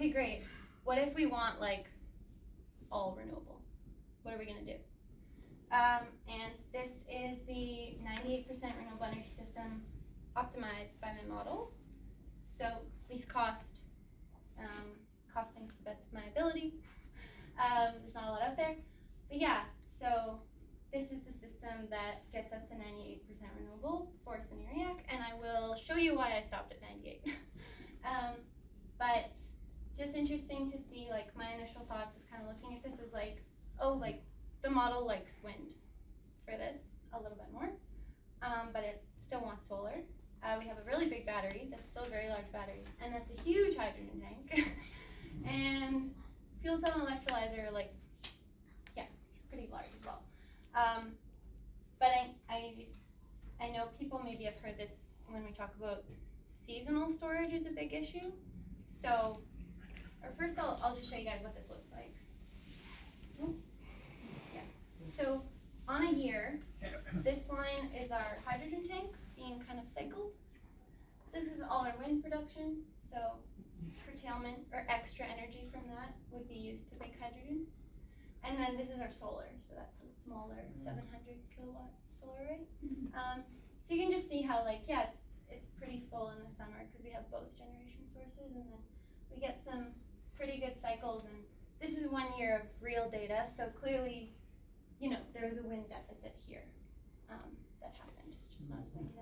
okay, great. What if we want like all renewable? What are we gonna do? And this is the 98% renewable energy system optimized by my model. So least cost, costing to the best of my ability. There's not a lot out there, but yeah, so this is the system that gets us to 98% renewable for Sanirajak, and I will show you why I stopped at 98. But just interesting to see, like, my initial thoughts was kind of looking at this as like, oh, like the model likes wind for this a little bit more, but it still wants solar. We have a really big battery, that's still a very large battery, and that's a huge hydrogen tank. And fuel cell and electrolyzer, like, yeah, it's pretty large as well. But I know people maybe have heard this when we talk about seasonal storage is a big issue. So, or first I'll just show you guys what this looks like. Yeah. So on a year, this line is our hydrogen tank being kind of cycled. So this is all our wind production. So curtailment or extra energy from that would be used to make hydrogen. And then this is our solar. So that's a smaller 700 kilowatt solar array. So you can just see how, like, yeah, it's pretty full in the summer because we have both generation sources, and then we get some pretty good cycles. And this is 1 year of real data, so clearly, you know, there was a wind deficit here that happened. It's just not as many